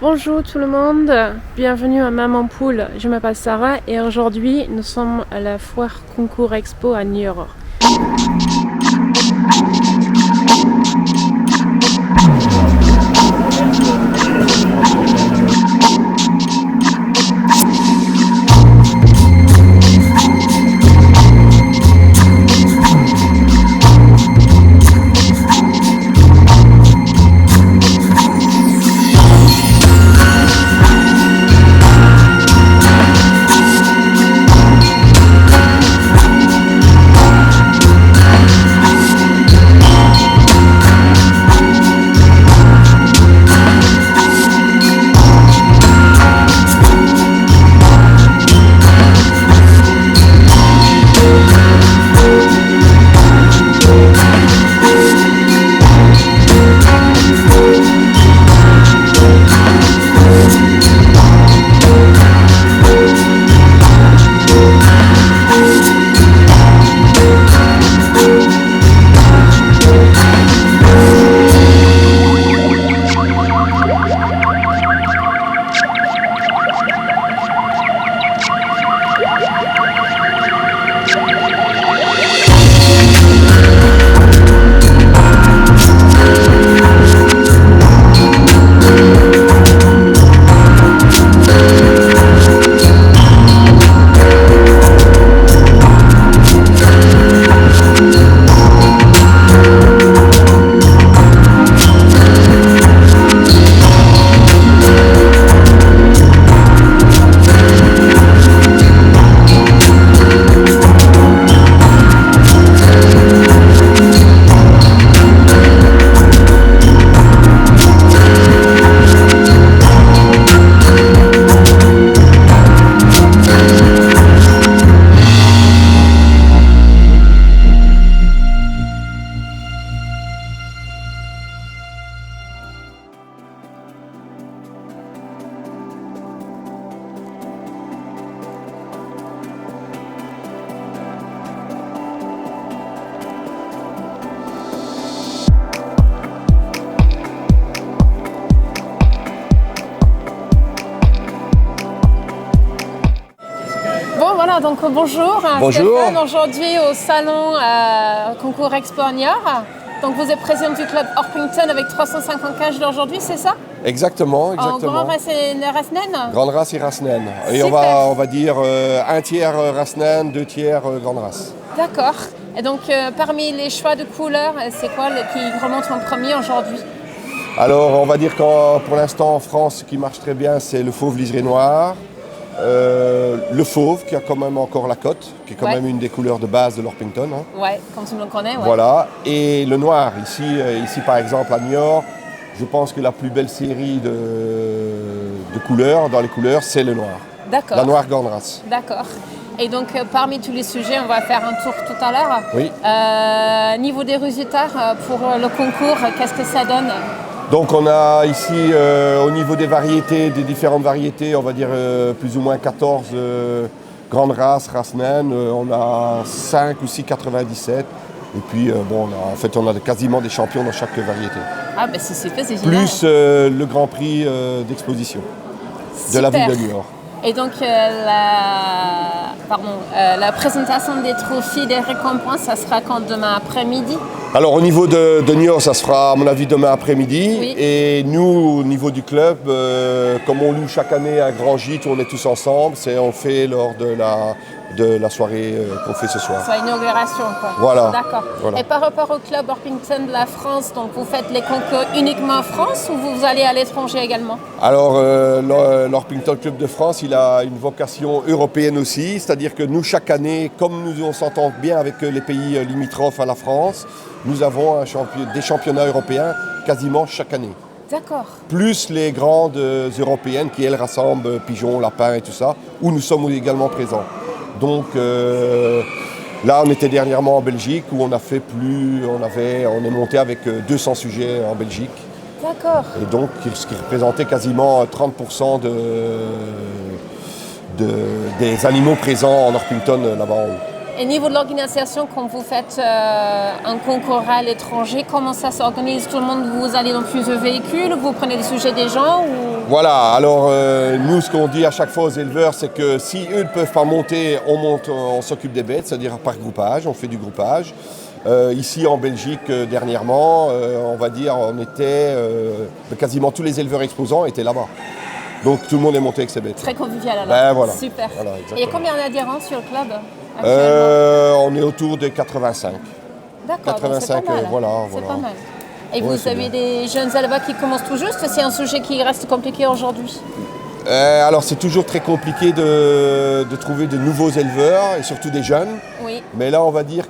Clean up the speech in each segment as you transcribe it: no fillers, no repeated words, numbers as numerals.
Bonjour tout le monde, bienvenue à Maman Poule. Je m'appelle Sarah et aujourd'hui nous sommes à la foire Concours Expo à Niort. Voilà, donc bonjour. Bonjour. Stéphane, aujourd'hui au salon Concours Expo à Niort. Donc vous êtes président du club Orpington avec 350 cages d'aujourd'hui, c'est ça? Exactement. En Grande Race et Rasnen? Grande Race et Rasnen. Et Super. on va dire un tiers Rasnen, deux tiers Grande Race. D'accord. Et donc parmi les choix de couleurs, c'est quoi qui remonte en premier aujourd'hui? Alors on va dire que pour l'instant en France, ce qui marche très bien, c'est le fauve liseré noir. Le fauve qui a quand même encore la cote, qui est quand même une des couleurs de base de l'Orpington. Hein. Ouais, comme tout le monde connaît. Ouais. Voilà, et le noir, ici par exemple à Niort, je pense que la plus belle série de couleurs, dans les couleurs, c'est le noir. D'accord. La noire grande race. D'accord. Et donc parmi tous les sujets, on va faire un tour tout à l'heure. Oui. Niveau des résultats pour le concours, qu'est-ce que ça donne? Donc on a ici au niveau des variétés, des différentes variétés, on va dire plus ou moins 14 grandes races, races naines. On a 5 ou 6 97. Et puis on a quasiment des champions dans chaque variété. Ah ben c'est super, c'est génial. Plus le grand prix d'exposition de la ville de Niort. Et donc la présentation des trophées, des récompenses, ça sera quand demain après-midi? Alors au niveau de Niort, ça se fera à mon avis demain après-midi. Oui. Et nous, au niveau du club, comme on loue chaque année un grand gîte où on est tous ensemble, on fait lors de la soirée qu'on fait ce soir. C'est l'inauguration quoi. Voilà. D'accord. Voilà. Et par rapport au club Orpington de la France, donc vous faites les concours uniquement en France ou vous allez à l'étranger également? Alors l'Orpington Club de France, il a une vocation européenne aussi, c'est-à-dire que nous chaque année, comme nous on s'entend bien avec les pays limitrophes à la France, nous avons des championnats européens quasiment chaque année. D'accord. Plus les grandes européennes qui elles rassemblent pigeons, lapins et tout ça, où nous sommes également présents. Donc là on était dernièrement en Belgique où on est monté avec 200 sujets en Belgique. D'accord. Et donc ce qui représentait quasiment 30% des animaux présents en Orpington là-bas en haut. Et niveau de l'organisation, quand vous faites un concours à l'étranger, comment ça s'organise? Tout le monde, vous allez dans plusieurs véhicules, vous prenez les sujets des gens ou... Voilà, alors nous ce qu'on dit à chaque fois aux éleveurs, c'est que si eux ne peuvent pas monter, on s'occupe des bêtes, c'est-à-dire par groupage, on fait du groupage. Ici en Belgique, dernièrement, on va dire, quasiment tous les éleveurs exposants étaient là-bas. Donc tout le monde est monté avec ses bêtes. Très convivial alors. Ben, voilà. Super. Voilà, et il y a combien d'adhérents sur le club actuellement? On est autour de 85. D'accord, 85, donc c'est pas mal. voilà. Pas mal. Et Ouais, vous avez des jeunes éleveurs qui commencent tout juste? C'est un sujet qui reste compliqué aujourd'hui? Alors c'est toujours très compliqué de trouver de nouveaux éleveurs et surtout des jeunes. Oui. Mais là on va dire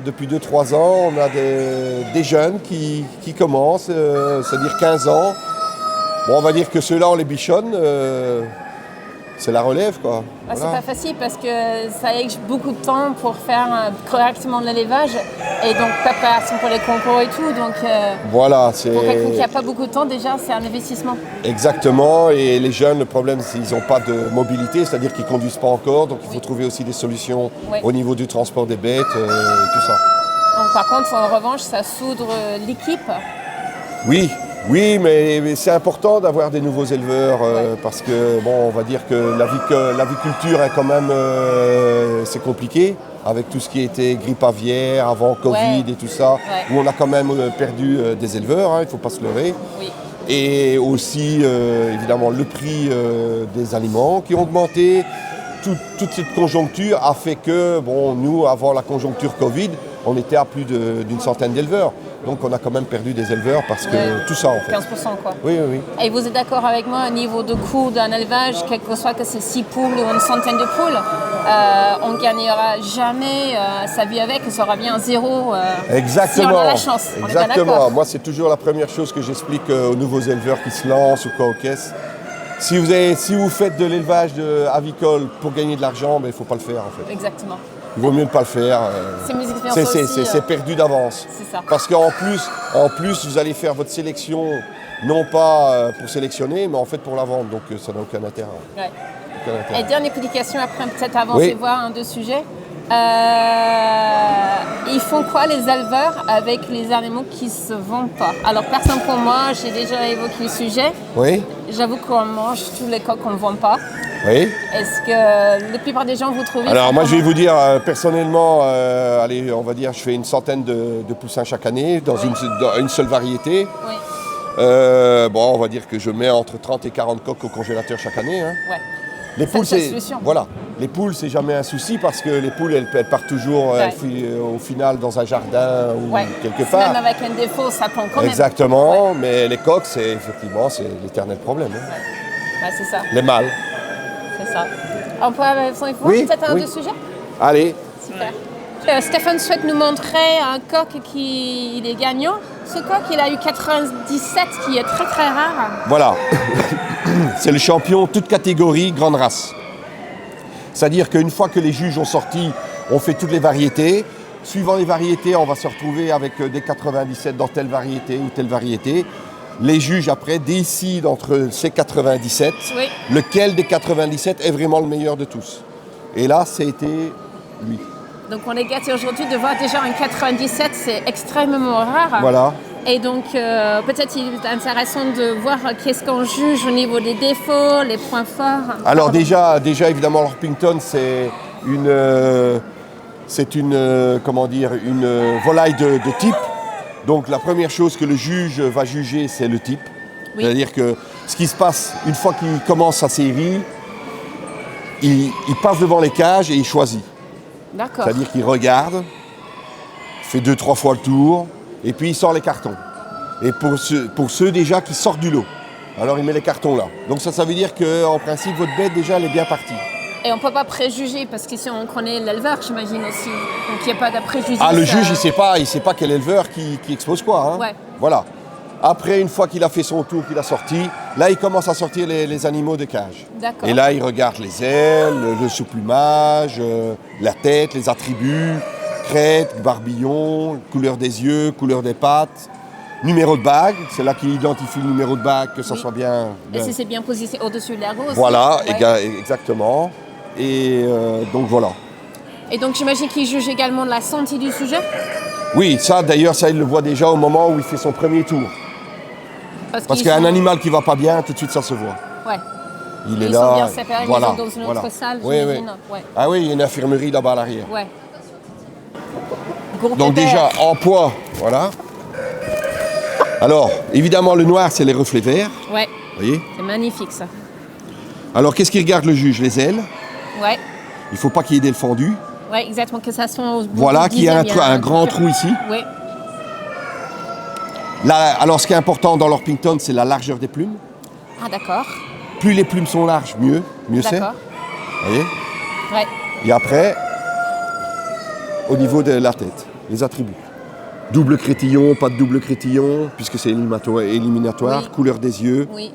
depuis 2-3 ans, on a des jeunes qui commencent, c'est-à-dire 15 ans. Bon, on va dire que ceux-là on les bichonne, c'est la relève quoi. Ah, Voilà. C'est pas facile parce que ça exige beaucoup de temps pour faire correctement de l'élevage et donc préparation pour les concours et tout. Donc Voilà, pour quelqu'un qui n'a pas beaucoup de temps déjà c'est un investissement. Exactement, et les jeunes, le problème c'est qu'ils n'ont pas de mobilité, c'est-à-dire qu'ils ne conduisent pas encore, donc il faut trouver aussi des solutions au niveau du transport des bêtes, tout ça. Donc, par contre, en revanche, ça soudre l'équipe. Oui, mais c'est important d'avoir des nouveaux éleveurs parce que, bon, on va dire que l'aviculture est quand même, c'est compliqué avec tout ce qui était grippe aviaire, avant Covid et tout ça, où on a quand même perdu des éleveurs, il ne faut pas se leurrer. Oui. Et aussi, évidemment, le prix des aliments qui ont augmenté. Toute cette conjoncture a fait que, bon, nous, avant la conjoncture Covid, on était à plus d'une centaine d'éleveurs. Donc on a quand même perdu des éleveurs parce que tout ça en fait. 15% quoi. Oui. Et vous êtes d'accord avec moi au niveau de coût d'un élevage, quel que soit que c'est 6 poules ou une centaine de poules, on ne gagnera jamais sa vie avec, ça sera bien zéro Exactement. si on a la chance. Exactement. Moi c'est toujours la première chose que j'explique aux nouveaux éleveurs qui se lancent ou quoi aux caisses. Si vous faites de l'élevage avicole pour gagner de l'argent, il ne faut pas le faire en fait. Exactement. Il vaut mieux ne pas le faire. C'est mes expériences aussi. C'est perdu d'avance. C'est ça. Parce qu'en plus, vous allez faire votre sélection, non pas pour sélectionner, mais en fait pour la vente. Donc ça n'a aucun intérêt. Ouais. Aucun intérêt. Et dernière publication, après peut-être avancer, voir un deux sujets. Ils font quoi les éleveurs avec les animaux qui ne se vendent pas? Alors personne pour moi, j'ai déjà évoqué le sujet. Oui. J'avoue qu'on mange tous les coqs qu'on ne vend pas. Oui. Est-ce que la plupart des gens vous trouvent? Alors moi je vais vous dire personnellement, allez, on va dire je fais une centaine de poussins chaque année dans une seule variété. Oui. Bon, on va dire que je mets entre 30 et 40 coqs au congélateur chaque année. Hein. Ouais. Les poules, voilà. Les poules, c'est jamais un souci parce que les poules, elles partent toujours au final dans un jardin ou quelque part. Même avec un défaut, ça prend quand même. Exactement, mais les coqs, c'est l'éternel problème. Hein. Ouais, c'est ça. Les mâles. C'est ça. On peut avoir peut-être un deux sujets? Allez. Super. Stéphane souhaite nous montrer un coq qui est gagnant. Ce coq, il a eu 97, qui est très très rare. Voilà. C'est le champion toute catégorie grande race. C'est-à-dire qu'une fois que les juges ont sorti, on fait toutes les variétés. Suivant les variétés, on va se retrouver avec des 97 dans telle variété ou telle variété. Les juges, après, décident entre ces 97, lequel des 97 est vraiment le meilleur de tous. Et là, c'était lui. Donc on est gâtés aujourd'hui de voir déjà un 97, c'est extrêmement rare. Voilà. Et donc peut-être il est intéressant de voir qu'est-ce qu'on juge au niveau des défauts, les points forts. Alors déjà évidemment l'Orpington c'est une volaille de type. Donc la première chose que le juge va juger c'est le type. Oui. C'est-à-dire que ce qui se passe une fois qu'il commence sa série, il passe devant les cages et il choisit. D'accord. C'est-à-dire qu'il regarde, fait 2-3 fois le tour, et puis il sort les cartons. Et pour ceux déjà qui sortent du lot, alors il met les cartons là. Donc ça veut dire qu'en principe, votre bête déjà, elle est bien partie. Et on ne peut pas préjuger, parce qu'ici on connaît l'éleveur, j'imagine aussi. Donc il n'y a pas de préjugés. Ah, le juge, il sait pas quel éleveur qui expose quoi. Hein. Ouais. Voilà. Après, une fois qu'il a fait son tour, qu'il a sorti, là, il commence à sortir les animaux de cage. D'accord. Et là, il regarde les ailes, le sous-plumage, la tête, les attributs, crête, barbillon, couleur des yeux, couleur des pattes, numéro de bague. C'est là qu'il identifie le numéro de bague, que ça soit bien... Et si c'est bien positionné au-dessus de l'ergot aussi. Voilà, exactement. Et donc voilà. Et donc j'imagine qu'il juge également de la santé du sujet. Oui, ça d'ailleurs, ça il le voit déjà au moment où il fait son premier tour. Parce qu'un animal qui va pas bien, tout de suite ça se voit. Ouais. Il est Ils là. sont bien séparés, voilà, ils sont dans une autre voilà. salle, Oui, oui. j'imagine. Ouais. Ah oui, il y a une infirmerie là-bas à l'arrière. Ouais. Gros Donc pépère. déjà, en poids, voilà. Alors, évidemment, le noir, c'est les reflets verts. Ouais, Vous voyez. c'est magnifique ça. Alors, qu'est-ce qu'il regarde le juge? Les ailes. Ouais, Il ne faut pas qu'il y ait d'ailes fendues. ouais, exactement, que ça soit au bout Voilà, du qu'il y ait dixième, un grand trou ici. Ouais, Là, alors, ce qui est important dans l'Orpington, c'est la largeur des plumes. ah d'accord, Plus les plumes sont larges, mieux c'est. d'accord. Vous voyez. Ouais, Et après, au niveau de la tête, les attributs. Double crétillon, pas de double crétillon, puisque c'est éliminatoire, Oui. couleur des yeux. oui.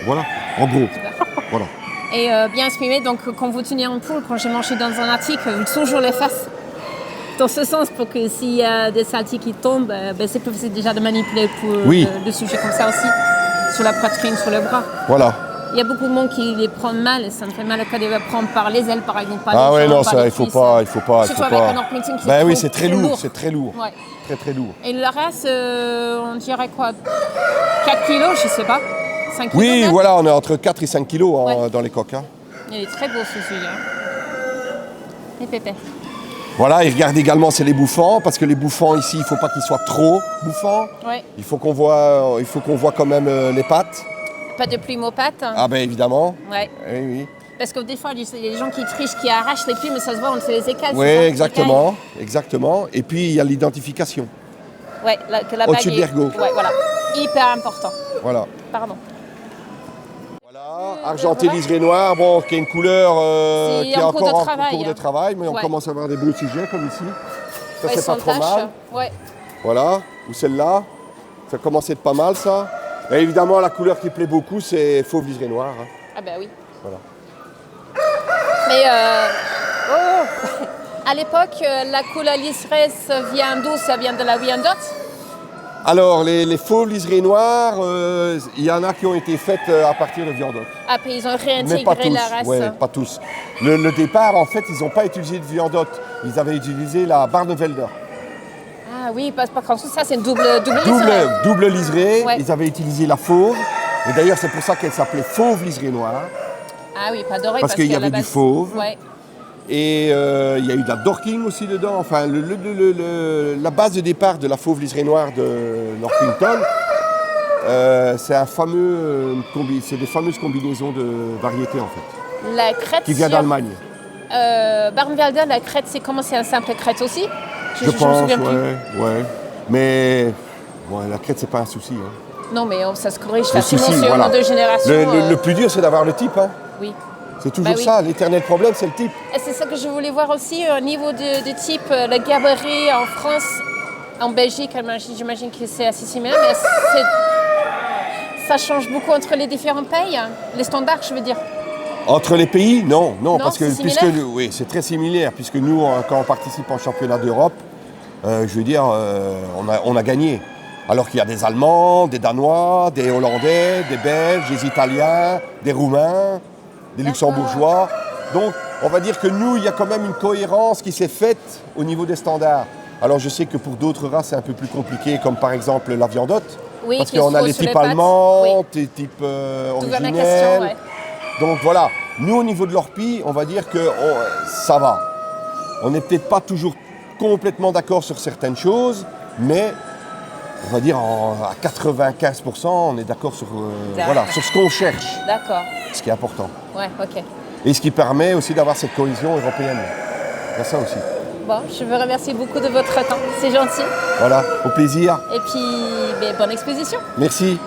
Voilà, en gros. Voilà. Et bien exprimé, donc quand vous tenez en poule, quand j'ai mangé dans un article, toujours les faces. Dans ce sens, pour que s'il y a des saletés qui tombent, c'est plus facile déjà de manipuler pour Oui. le sujet comme ça aussi, sur la poitrine, sur le bras. Voilà. Il y a beaucoup de monde qui les prend mal, et ça me fait mal au cas de les prendre par les ailes par exemple. Par Ah les ouais, jambes, non, par ça, les il faut cuisses. pas, il faut pas. Surtout il faut avec pas. un Orpington qui Ben oui, trop- c'est très trop lourd, c'est très lourd. Ouais. Très très lourd. Et le reste, on dirait quoi 4 kilos, je sais pas. 5 kilos Oui, peut-être. voilà, on est entre 4 et 5 kilos Ouais. dans les coques. Hein. Il est très beau ce sujet. Les pépères. Voilà, il regarde également, c'est les bouffants, parce que les bouffants ici, il ne faut pas qu'ils soient trop bouffants. Ouais. Il faut qu'on voit quand même les pattes. Pas de plumes aux pattes. Ah ben évidemment. Ouais. Oui, oui. Parce que des fois, il y a des gens qui trichent, qui arrachent les plumes, mais ça se voit entre les écailles. Oui, c'est ça, exactement, exactement. Et puis il y a l'identification. Ouais, que la bague Au-dessus de est- l'ergot. Ouais, voilà. Hyper important. Voilà. Pardon. Voilà, argenté liseré noir, bon, qui est une couleur C'est qui est en cours de encore en travail, cours de hein. travail, mais on Ouais. commence à avoir des beaux sujets comme ici. Ça Ouais, c'est sans pas trop tache. mal. Ouais. Voilà, ou celle-là, ça commence à être pas mal ça. Et évidemment la couleur qui plaît beaucoup c'est fauve liseré noir. Hein. Ah ben oui. Voilà. Mais à l'époque, la couleur liserée, ça vient d'où? Ça vient de la Wyandotte? Alors les fauves liserés noirs, il y en a qui ont été faites à partir de Viandotte. Après, ils ont Mais pas réintégré tous, la race. ouais, pas tous. Le départ en fait ils n'ont pas utilisé de Viandotte, ils avaient utilisé la Barnevelder. Ah oui, parce que ça, c'est une double liserée. Double liseré, Ouais. ils avaient utilisé la fauve. Et d'ailleurs c'est pour ça qu'elle s'appelait fauve liseré noir. Ah oui, pas doré. Parce qu'il y qu'à avait la du base- fauve. Ouais. Et il y a eu de la dorking aussi dedans. Enfin, la base de départ de la fauve liseré noire de Northington, c'est c'est des fameuses combinaisons de variétés en fait, La crête. qui vient sur- d'Allemagne. Barnwalder, la crête, c'est comment? C'est un simple crête aussi? Je me pense, souviens plus. ouais. Mais la crête, c'est pas un souci. Hein. Non, mais ça se corrige Le facilement souci, sur voilà. une ou deux générations. Le plus dur, c'est d'avoir le type. Hein. Oui. C'est toujours Bah oui. ça, l'éternel problème, c'est le type. Et c'est ça que je voulais voir aussi au niveau de type, la gabarit en France, en Belgique, j'imagine que c'est assez similaire, mais ça change beaucoup entre les différents pays, hein. Les standards, je veux dire. Entre les pays, non, Non, parce que c'est puisque similaire. oui, c'est très similaire, puisque nous, quand on participe en championnat d'Europe, je veux dire, on a gagné. Alors qu'il y a des Allemands, des Danois, des Hollandais, des Belges, des Italiens, des Roumains, des Luxembourgeois. Donc, on va dire que nous, il y a quand même une cohérence qui s'est faite au niveau des standards. Alors, je sais que pour d'autres races, c'est un peu plus compliqué, comme par exemple la Viandotte, Oui, parce qui qu'on se a pose les sur les types pattes. allemands, Oui. des types D'où va ma originels. question, ouais. Donc voilà, nous au niveau de l'orpi, on va dire que ça va. On n'est peut-être pas toujours complètement d'accord sur certaines choses, mais on va dire à 95%, on est d'accord sur, sur ce qu'on cherche, D'accord. ce qui est important. Ouais, ok. Et ce qui permet aussi d'avoir cette cohésion européenne. Il y a ça aussi. Bon, je vous remercie beaucoup de votre temps. C'est gentil. Voilà, au plaisir. Et puis, bonne exposition. Merci.